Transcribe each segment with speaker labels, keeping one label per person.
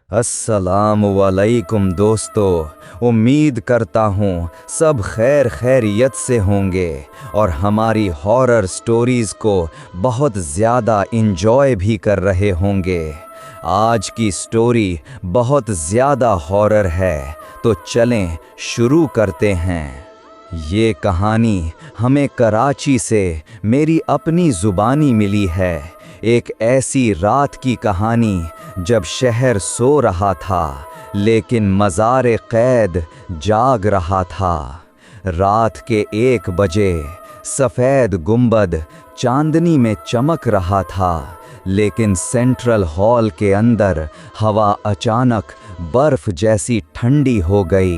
Speaker 1: अस्सलामु अलैकुम दोस्तों, उम्मीद करता हूँ सब खैरियत से होंगे और हमारी हॉरर स्टोरीज़ को बहुत ज़्यादा इंजॉय भी कर रहे होंगे। आज की स्टोरी बहुत ज़्यादा हॉरर है, तो चलें शुरू करते हैं। ये कहानी हमें कराची से मेरी अपनी ज़ुबानी मिली है। एक ऐसी रात की कहानी जब शहर सो रहा था लेकिन मज़ार क़ैद जाग रहा था। रात के 1 बजे सफ़ेद गुंबद चांदनी में चमक रहा था, लेकिन सेंट्रल हॉल के अंदर हवा अचानक बर्फ़ जैसी ठंडी हो गई।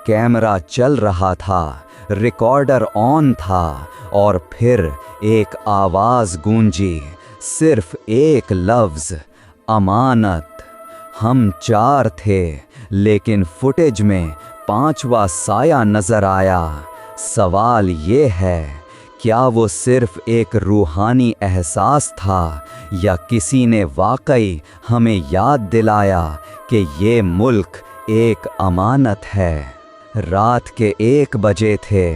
Speaker 1: कैमरा चल रहा था, रिकॉर्डर ऑन था और फिर एक आवाज़ गूंजी, सिर्फ एक लफ्ज़, अमानत। हम 4 थे, लेकिन फुटेज में 5वां साया नज़र आया। सवाल ये है, क्या वो सिर्फ एक रूहानी एहसास था या किसी ने वाकई हमें याद दिलाया कि ये मुल्क एक अमानत है। रात के 1 बजे थे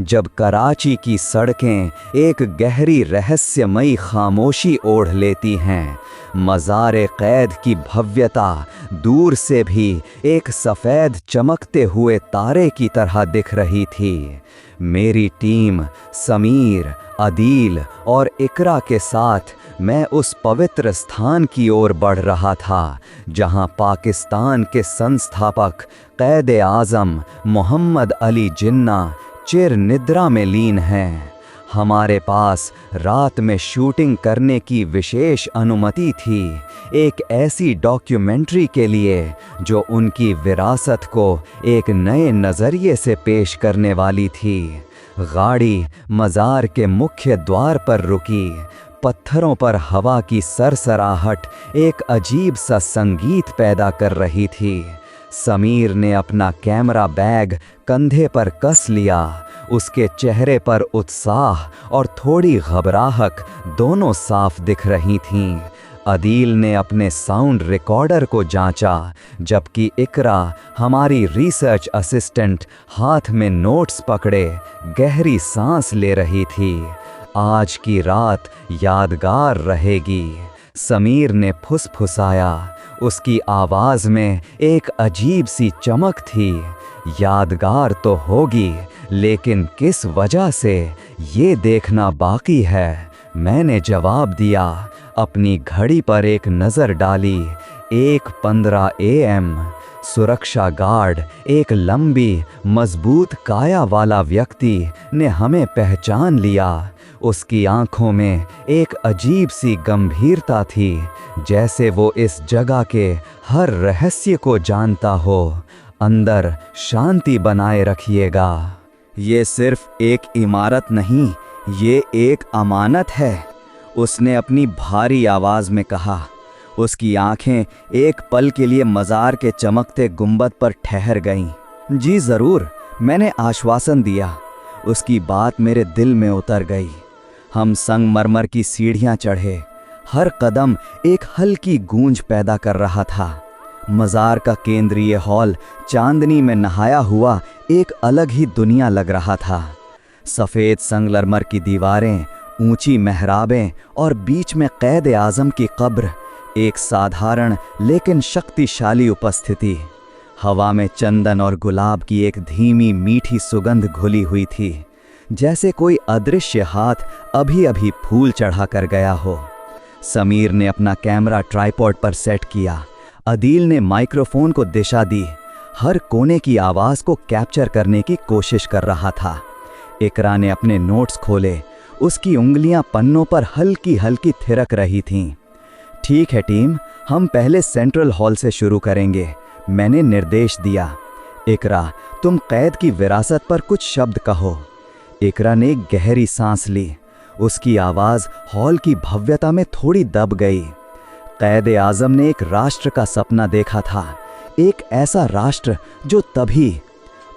Speaker 1: जब कराची की सड़कें एक गहरी रहस्यमयी खामोशी ओढ़ लेती हैं। मज़ार क़ैद की भव्यता दूर से भी एक सफ़ेद चमकते हुए तारे की तरह दिख रही थी। मेरी टीम समीर, अदील और इकरा के साथ मैं उस पवित्र स्थान की ओर बढ़ रहा था जहां पाकिस्तान के संस्थापक क़ैद-ए-आज़म मोहम्मद अली जिन्ना चिर निद्रा में लीन हैं। हमारे पास रात में शूटिंग करने की विशेष अनुमति थी, एक ऐसी डॉक्यूमेंट्री के लिए जो उनकी विरासत को एक नए नज़रिए से पेश करने वाली थी। गाड़ी मज़ार के मुख्य द्वार पर रुकी। पत्थरों पर हवा की सरसराहट एक अजीब सा संगीत पैदा कर रही थी। समीर ने अपना कैमरा बैग कंधे पर कस लिया। उसके चेहरे पर उत्साह और थोड़ी घबराहट दोनों साफ दिख रही थीं। अदील ने अपने साउंड रिकॉर्डर को जांचा, जबकि इकरा हमारी रिसर्च असिस्टेंट हाथ में नोट्स पकड़े गहरी सांस ले रही थी। आज की रात यादगार रहेगी, समीर ने फुसफुसाया। उसकी आवाज़ में एक अजीब सी चमक थी। यादगार तो होगी, लेकिन किस वजह से, ये देखना बाकी है। मैंने जवाब दिया। अपनी घड़ी पर एक नज़र डाली। 1:15 AM। सुरक्षा गार्ड, एक लंबी मजबूत काया वाला व्यक्ति, ने हमें पहचान लिया। उसकी आंखों में एक अजीब सी गंभीरता थी, जैसे वो इस जगह के हर रहस्य को जानता हो। अंदर शांति बनाए रखिएगा। ये सिर्फ एक इमारत नहीं, ये एक अमानत है, उसने अपनी भारी आवाज़ में कहा। उसकी आंखें एक पल के लिए मज़ार के चमकते गुंबद पर ठहर गईं। जी ज़रूर, मैंने आश्वासन दिया। उसकी बात मेरे दिल में उतर गई। हम संगमरमर की सीढ़ियां चढ़े। हर कदम एक हल्की गूंज पैदा कर रहा था। मज़ार का केंद्रीय हॉल चांदनी में नहाया हुआ एक अलग ही दुनिया लग रहा था। सफ़ेद संगमरमर की दीवारें, ऊंची मेहराबें और बीच में क़ैद-ए-आज़म की कब्र, एक साधारण लेकिन शक्तिशाली उपस्थिति। हवा में चंदन और गुलाब की एक धीमी मीठी सुगंध घुली हुई थी, जैसे कोई अदृश्य हाथ अभी अभी फूल चढ़ा कर गया हो। समीर ने अपना कैमरा ट्राइपॉड पर सेट किया। अदील ने माइक्रोफोन को दिशा दी, हर कोने की आवाज़ को कैप्चर करने की कोशिश कर रहा था। इकरा ने अपने नोट्स खोले। उसकी उंगलियां पन्नों पर हल्की हल्की थिरक रही थीं। ठीक है टीम, हम पहले सेंट्रल हॉल से शुरू करेंगे, मैंने निर्देश दिया। इकरा, तुम कैद की विरासत पर कुछ शब्द कहो। इकरा ने गहरी सांस ली। उसकी आवाज़ हॉल की भव्यता में थोड़ी दब गई। क़ैद-ए-आज़म ने एक राष्ट्र का सपना देखा था, एक ऐसा राष्ट्र जो तभी।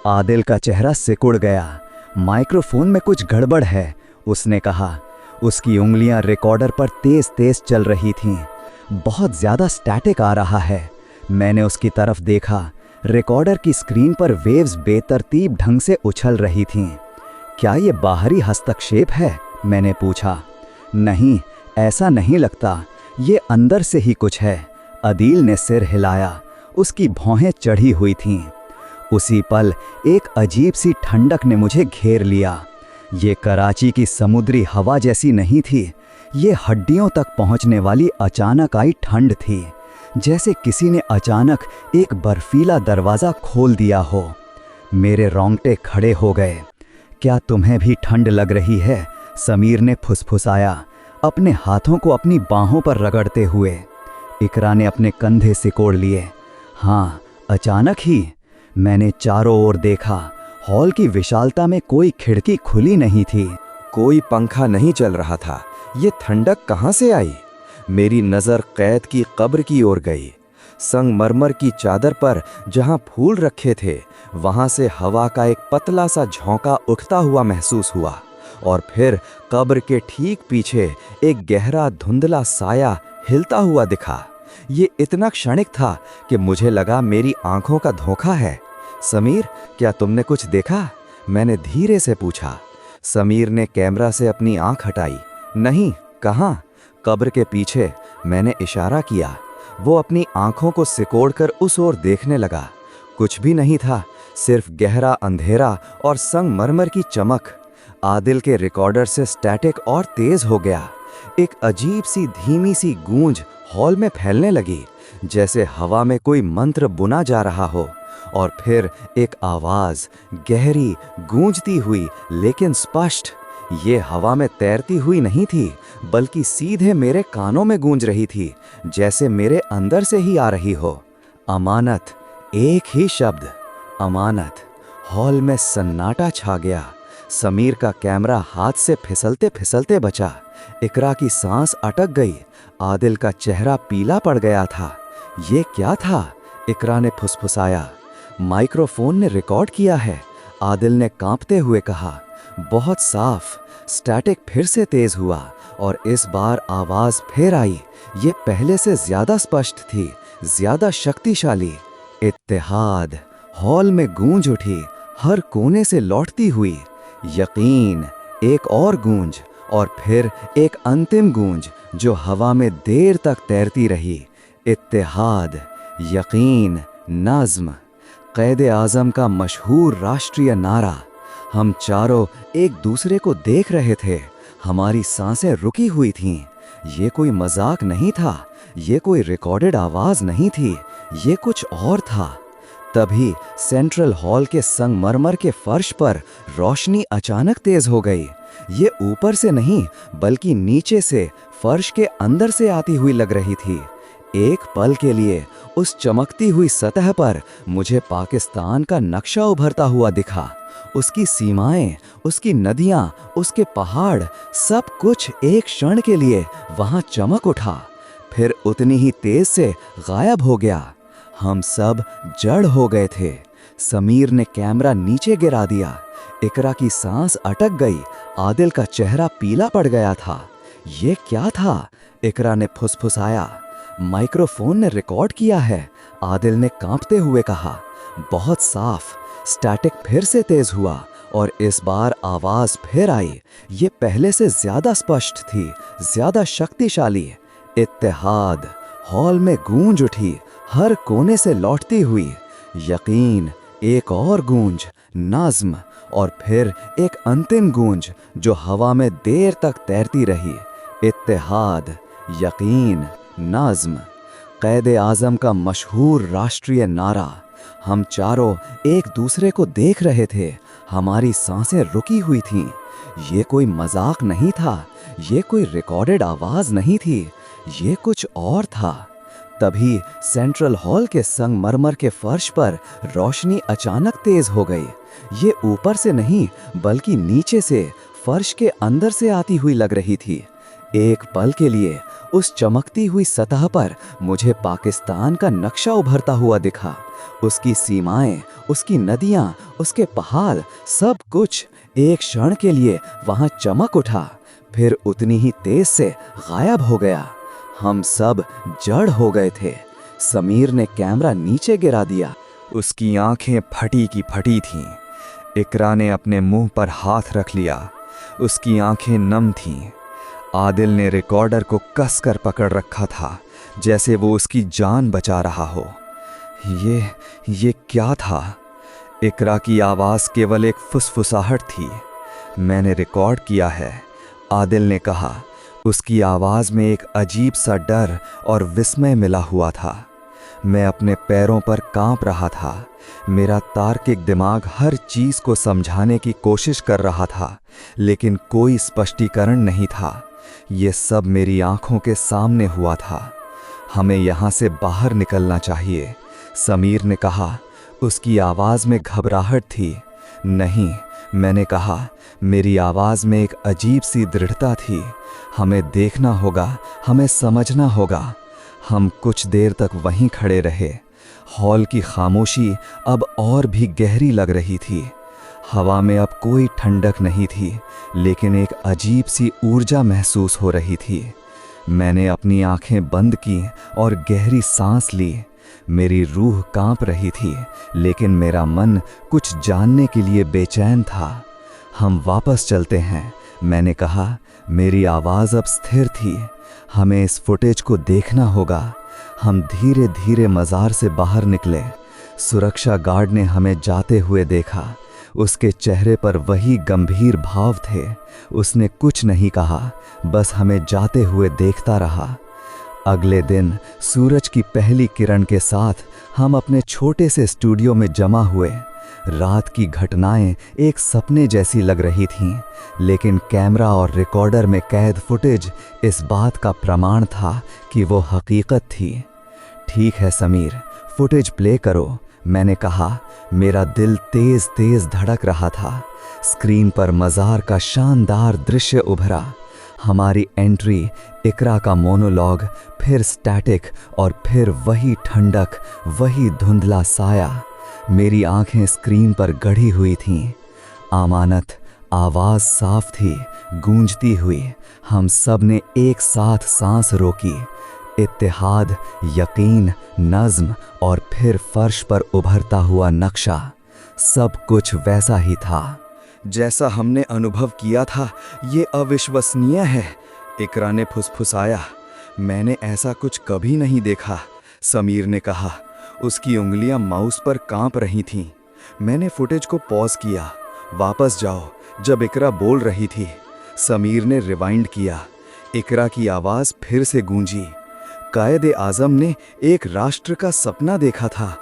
Speaker 1: आदिल का चेहरा सिकुड़ गया। माइक्रोफोन में कुछ गड़बड़ है, उसने कहा। उसकी उंगलियां रिकॉर्डर पर तेज तेज चल रही थीं। बहुत ज़्यादा स्टैटिक आ रहा है। मैंने उसकी तरफ देखा। रिकॉर्डर की स्क्रीन पर वेव्स बेतरतीब ढंग से उछल रही थीं। क्या ये बाहरी हस्तक्षेप है? मैंने पूछा। नहीं, ऐसा नहीं लगता, ये अंदर से ही कुछ है। अदील ने सिर हिलाया। उसकी भौहें चढ़ी हुई थीं। उसी पल एक अजीब सी ठंडक ने मुझे घेर लिया। ये कराची की समुद्री हवा जैसी नहीं थी, ये हड्डियों तक पहुंचने वाली अचानक आई ठंड थी, जैसे किसी ने अचानक एक बर्फीला दरवाज़ा खोल दिया हो। मेरे रोंगटे खड़े हो गए। क्या तुम्हें भी ठंड लग रही है? समीर ने फुसफुसाया, अपने हाथों को अपनी बाहों पर रगड़ते हुए। इकरा ने अपने कंधे सिकोड़ लिए। हाँ, अचानक ही। मैंने चारों ओर देखा। हॉल की विशालता में कोई खिड़की खुली नहीं थी,
Speaker 2: कोई पंखा नहीं चल रहा था। ये ठंडक कहाँ से आई? मेरी नज़र कैद की कब्र की ओर गई। संगमरमर की चादर पर जहाँ फूल रखे थे, वहाँ से हवा का एक पतला सा झोंका उठता हुआ महसूस हुआ, और फिर कब्र के ठीक पीछे एक गहरा धुंधला साया हिलता हुआ दिखा। ये इतना क्षणिक था कि मुझे लगा मेरी आंखों का धोखा है। समीर, क्या तुमने कुछ देखा? मैंने धीरे से पूछा। समीर ने कैमरा से अपनी आंख हटाई। नहीं, कहाँ? कब्र के पीछे। मैंने इशारा किया। वो अपनी आंखों को सिकोड़कर उस ओर देखने लगा। कुछ भी नहीं था, सिर्फ गहरा अंधेरा और संगमरमर की चमक। आदिल के रिकॉर्डर से स्टैटिक और तेज हो गया। एक अजीब सी धीमी सी गूंज हॉल में फैलने लगी, जैसे हवा में कोई मंत्र बुना जा रहा हो। और फिर एक आवाज, गहरी, गूंजती हुई लेकिन स्पष्ट। ये हवा में तैरती हुई नहीं थी, बल्कि सीधे मेरे कानों में गूंज रही थी, जैसे मेरे अंदर से ही आ रही हो। अमानत। एक ही शब्द, अमानत। हॉल में सन्नाटा छा गया। समीर का कैमरा हाथ से फिसलते फिसलते बचा। इकरा की सांस अटक गई। आदिल का चेहरा पीला पड़ गया था। ये क्या था? इकरा ने फुसफुसाया। माइक्रोफोन ने रिकॉर्ड किया है, आदिल ने कांपते हुए कहा। बहुत साफ। स्टैटिक फिर से तेज हुआ और इस बार आवाज फिर आई। ये पहले से ज्यादा स्पष्ट थी, ज्यादा शक्तिशाली। इत्तेहाद। हॉल में गूंज उठी, हर कोने से लौटती हुई। यकीन। एक और गूंज, और फिर एक अंतिम गूंज जो हवा में देर तक तैरती रही। इत्तेहाद, यकीन, नज़्म। क़ैद आज़म का मशहूर राष्ट्रीय नारा। हम चारों एक दूसरे को देख रहे थे। हमारी सांसें रुकी हुई थीं। ये कोई मजाक नहीं था, ये कोई रिकॉर्डेड आवाज़ नहीं थी, ये कुछ और था। तभी सेंट्रल हॉल के संगमरमर के फर्श पर रोशनी अचानक तेज हो गई। ये ऊपर से नहीं, बल्कि नीचे से, फर्श के अंदर से आती हुई लग रही थी। एक पल के लिए उस चमकती हुई सतह पर मुझे पाकिस्तान का नक्शा उभरता हुआ दिखा। उसकी सीमाएं, उसकी नदियां, उसके पहाड़, सब कुछ एक क्षण के लिए वहां चमक उठा, फिर उतनी ही तेज से गायब हो गया। हम सब जड़ हो गए थे। समीर ने कैमरा नीचे गिरा दिया। इकरा की सांस अटक गई। आदिल का चेहरा पीला पड़ गया था। ये क्या था? इकरा ने फुसफुसाया। माइक्रोफोन ने रिकॉर्ड किया है, आदिल ने कांपते हुए कहा। बहुत साफ। स्टैटिक फिर से तेज हुआ और इस बार आवाज फिर आई। ये पहले से ज्यादा स्पष्ट थी, ज्यादा शक्तिशाली। इत्तेहाद। हॉल में गूंज उठी, हर कोने से लौटती हुई। यकीन। एक और गूंज, नज़्म, और फिर एक अंतिम गूंज जो हवा में देर तक तैरती रही। इत्तेहाद, यकीन, नज़्म। क़ैद आज़म का मशहूर राष्ट्रीय नारा। हम चारों एक दूसरे को देख रहे थे। हमारी सांसें रुकी हुई थीं। ये कोई मजाक नहीं था, ये कोई रिकॉर्डेड आवाज़ नहीं थी, ये कुछ और था। तभी सेंट्रल हॉल के संगमरमर के फर्श पर रोशनी अचानक तेज हो गई। ये ऊपर से नहीं, बल्कि नीचे से, फर्श के अंदर से आती हुई लग रही थी। एक पल के लिए उस चमकती हुई सतह पर मुझे पाकिस्तान का नक्शा उभरता हुआ दिखा। उसकी सीमाएं, उसकी नदियां, उसके पहाड़, सब कुछ एक क्षण के लिए वहां चमक उठा, फिर उतनी ही तेज से गायब हो गया। हम सब जड़ हो गए थे। समीर ने कैमरा नीचे गिरा दिया।
Speaker 1: उसकी आंखें फटी की फटी थीं। इकरा ने अपने मुंह पर हाथ रख लिया। उसकी आंखें नम थीं। आदिल ने रिकॉर्डर को कसकर पकड़ रखा था, जैसे वो उसकी जान बचा रहा हो। ये क्या था? इकरा की आवाज़ केवल एक फुसफुसाहट थी। मैंने रिकॉर्ड किया है, आदिल ने कहा। उसकी आवाज़ में एक अजीब सा डर और विस्मय मिला हुआ था। मैं अपने पैरों पर कांप रहा था। मेरा तार्किक दिमाग हर चीज़ को समझाने की कोशिश कर रहा था, लेकिन कोई स्पष्टीकरण नहीं था। ये सब मेरी आंखों के सामने हुआ था। हमें यहाँ से बाहर निकलना चाहिए, समीर ने कहा। उसकी आवाज़ में घबराहट थी। नहीं, मैंने कहा। मेरी आवाज़ में एक अजीब सी दृढ़ता थी। हमें देखना होगा, हमें समझना होगा। हम कुछ देर तक वहीं खड़े रहे। हॉल की खामोशी अब और भी गहरी लग रही थी। हवा में अब कोई ठंडक नहीं थी, लेकिन एक अजीब सी ऊर्जा महसूस हो रही थी। मैंने अपनी आंखें बंद की और गहरी सांस ली। मेरी रूह कांप रही थी, लेकिन मेरा मन कुछ जानने के लिए बेचैन था। हम वापस चलते हैं, मैंने कहा। मेरी आवाज़ अब स्थिर थी। हमें इस फुटेज को देखना होगा। हम धीरे धीरे मज़ार से बाहर निकले। सुरक्षा गार्ड ने हमें जाते हुए देखा। उसके चेहरे पर वही गंभीर भाव थे। उसने कुछ नहीं कहा, बस हमें जाते हुए देखता रहा। अगले दिन सूरज की पहली किरण के साथ हम अपने छोटे से स्टूडियो में जमा हुए। रात की घटनाएं एक सपने जैसी लग रही थीं, लेकिन कैमरा और रिकॉर्डर में कैद फुटेज इस बात का प्रमाण था कि वो हकीकत थी। ठीक है समीर, फुटेज प्ले करो, मैंने कहा। मेरा दिल तेज तेज धड़क रहा था। स्क्रीन पर मज़ार का शानदार दृश्य उभरा। हमारी एंट्री, इकरा का मोनोलॉग, फिर स्टैटिक और फिर वही ठंडक, वही धुंधला साया। मेरी आंखें स्क्रीन पर गढ़ी हुई थीं। अमानत, आवाज़ साफ थी, गूंजती हुई। हम सब ने एक साथ सांस रोकी। इत्तेहाद, यकीन, नज़्म और फिर फर्श पर उभरता हुआ नक्शा, सब कुछ वैसा ही था जैसा हमने अनुभव किया था। ये अविश्वसनीय है, इकरा ने फुसफुसाया। मैंने ऐसा कुछ कभी नहीं देखा, समीर ने कहा। उसकी उंगलियां माउस पर कांप रही थीं। मैंने फुटेज को पॉज किया। वापस जाओ, जब इकरा बोल रही थी। समीर ने रिवाइंड किया। इकरा की आवाज़ फिर से गूंजी। कायदे आज़म ने एक राष्ट्र का सपना देखा था।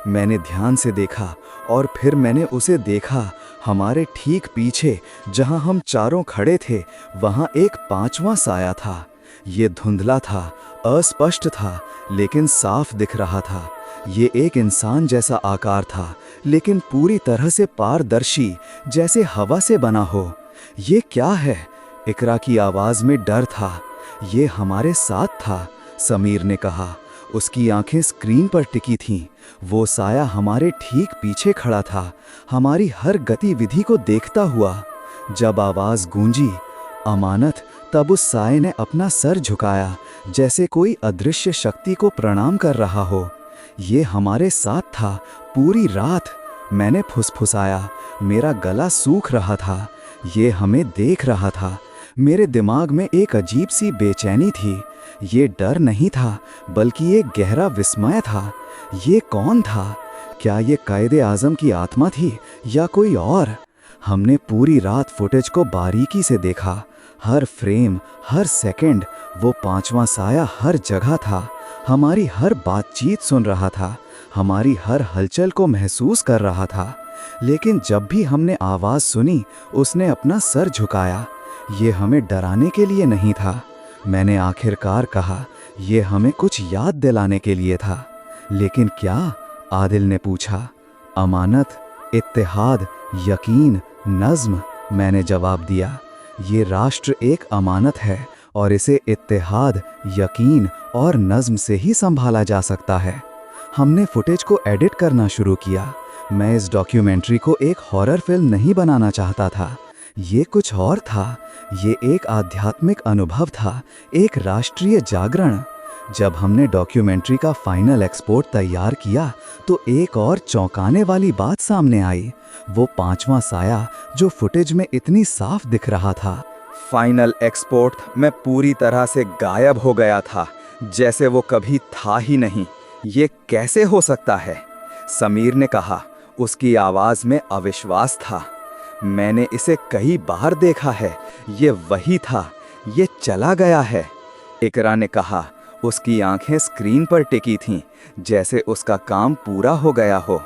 Speaker 1: मैंने ध्यान से देखा और फिर मैंने उसे देखा। हमारे ठीक पीछे, जहां हम चारों खड़े थे, वहां एक पांचवा साया था। ये धुंधला था, अस्पष्ट था, लेकिन साफ दिख रहा था। ये एक इंसान जैसा आकार था, लेकिन पूरी तरह से पारदर्शी, जैसे हवा से बना हो। ये क्या है? इकरा की आवाज़ में डर था। ये हमारे साथ था, समीर ने कहा। उसकी आंखें स्क्रीन पर टिकी थीं। वो साया हमारे ठीक पीछे खड़ा था, हमारी हर गतिविधि को देखता हुआ। जब आवाज़ गूंजी, अमानत, तब उस साये ने अपना सर झुकाया, जैसे कोई अदृश्य शक्ति को प्रणाम कर रहा हो। ये हमारे साथ था पूरी रात, मैंने फुसफुसाया। मेरा गला सूख रहा था। ये हमें देख रहा था। मेरे दिमाग में एक अजीब सी बेचैनी थी। ये डर नहीं था, बल्कि एक गहरा विस्मय था। ये कौन था? क्या ये कायदे आज़म की आत्मा थी या कोई और? हमने पूरी रात फुटेज को बारीकी से देखा। हर फ्रेम, हर सेकंड, वो पांचवा साया हर जगह था। हमारी हर बातचीत सुन रहा था, हमारी हर हलचल को महसूस कर रहा था। लेकिन जब भी हमने आवाज़ सुनी, उसने अपना सर झुकाया। ये हमें डराने के लिए नहीं था, मैंने आखिरकार कहा। ये हमें कुछ याद दिलाने के लिए था। लेकिन क्या? आदिल ने पूछा। अमानत, इत्तेहाद, यकीन, नज़्म, मैंने जवाब दिया। ये राष्ट्र एक अमानत है और इसे इत्तेहाद, यकीन और नज़्म से ही संभाला जा सकता है। हमने फुटेज को एडिट करना शुरू किया। मैं इस डॉक्यूमेंट्री को एक हॉरर फिल्म नहीं बनाना चाहता था। ये कुछ और था। ये एक आध्यात्मिक अनुभव था, एक राष्ट्रीय जागरण।
Speaker 3: जब हमने डॉक्यूमेंट्री का फाइनल एक्सपोर्ट तैयार किया तो एक और चौंकाने वाली बात सामने आई। वो 5वां साया जो फुटेज में इतनी साफ दिख रहा था।
Speaker 2: फाइनल एक्सपोर्ट में पूरी तरह से गायब हो गया था, जैसे वो कभी था ही नहीं। ये कैसे हो सकता है? समीर ने कहा। उसकी आवाज़ में अविश्वास था। मैंने इसे कई बार देखा है, ये वही था, ये चला गया है। इकरा ने कहा। उसकी आंखें स्क्रीन पर टिकी थीं, जैसे उसका काम पूरा हो गया हो।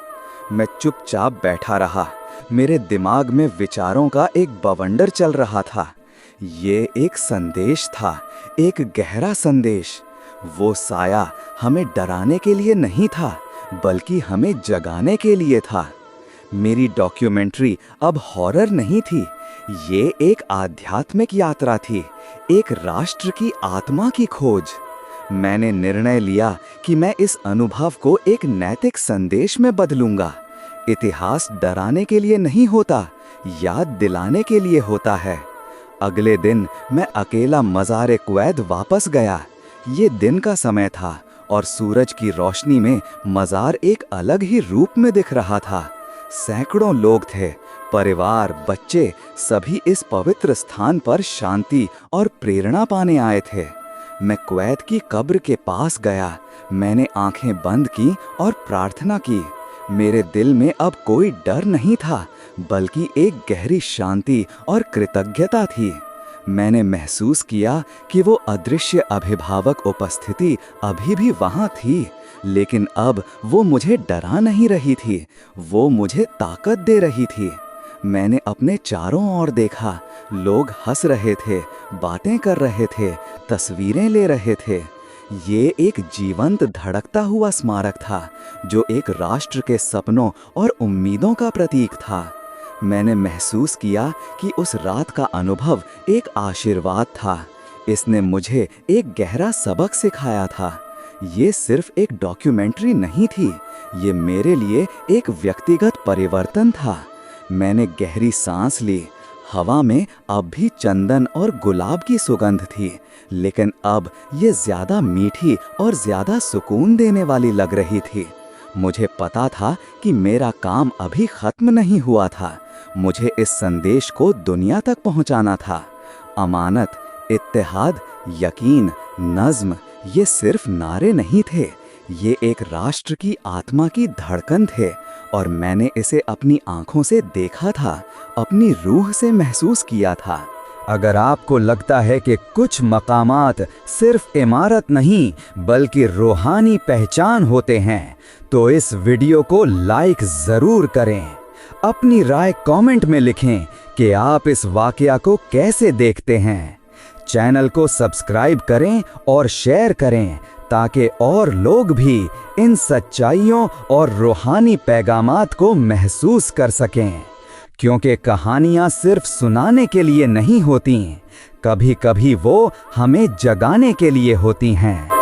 Speaker 2: मैं चुपचाप बैठा रहा। मेरे दिमाग में विचारों का एक बवंडर चल रहा था। ये एक संदेश था, एक गहरा संदेश। वो साया हमें डराने के लिए नहीं था, बल्कि हमें जगाने के लिए था। मेरी डॉक्यूमेंट्री अब हॉरर नहीं थी, ये एक आध्यात्मिक यात्रा थी, एक राष्ट्र की आत्मा की खोज। मैंने निर्णय लिया कि मैं इस अनुभव को एक नैतिक संदेश में बदलूंगा। इतिहास डराने के लिए नहीं होता, याद दिलाने के लिए होता है। अगले दिन मैं अकेला मज़ार-ए-क्वैद वापस गया। ये दिन का समय था और सूरज की रोशनी में मज़ार एक अलग ही रूप में दिख रहा था। सैकड़ों लोग थे, परिवार, बच्चे, सभी इस पवित्र स्थान पर शांति और प्रेरणा पाने आए थे। मैं क्वैत की कब्र के पास गया। मैंने आंखें बंद की और प्रार्थना की। मेरे दिल में अब कोई डर नहीं था, बल्कि एक गहरी शांति और कृतज्ञता थी। मैंने महसूस किया कि वो अदृश्य अभिभावक उपस्थिति अभी भी वहाँ थी, लेकिन अब वो मुझे डरा नहीं रही थी, वो मुझे ताकत दे रही थी। मैंने अपने चारों ओर देखा। लोग हंस रहे थे, बातें कर रहे थे, तस्वीरें ले रहे थे। ये एक जीवंत धड़कता हुआ स्मारक था, जो एक राष्ट्र के सपनों और उम्मीदों का प्रतीक था। मैंने महसूस किया कि उस रात का अनुभव एक आशीर्वाद था। इसने मुझे एक गहरा सबक सिखाया था। ये सिर्फ एक डॉक्यूमेंट्री नहीं थी, ये मेरे लिए एक व्यक्तिगत परिवर्तन था। मैंने गहरी सांस ली। हवा में अब भी चंदन और गुलाब की सुगंध थी, लेकिन अब ये ज़्यादा मीठी और ज़्यादा सुकून देने वाली लग रही थी। मुझे पता था कि मेरा काम अभी ख़त्म नहीं हुआ था। मुझे इस संदेश को दुनिया तक पहुंचाना था। अमानत, इत्तेहाद, यकीन, नज़्म, ये सिर्फ नारे नहीं थे, ये एक राष्ट्र की आत्मा की धड़कन थे। और मैंने इसे अपनी आंखों से देखा था, अपनी रूह से महसूस किया था।
Speaker 1: अगर आपको लगता है कि कुछ मकामात सिर्फ इमारत नहीं बल्कि रूहानी पहचान होते हैं, तो इस वीडियो को लाइक ज़रूर करें। अपनी राय कमेंट में लिखें कि आप इस वाकया को कैसे देखते हैं। चैनल को सब्सक्राइब करें और शेयर करें, ताकि और लोग भी इन सच्चाइयों और रूहानी पैगामात को महसूस कर सकें। क्योंकि कहानियाँ सिर्फ सुनाने के लिए नहीं होती, कभी कभी वो हमें जगाने के लिए होती हैं।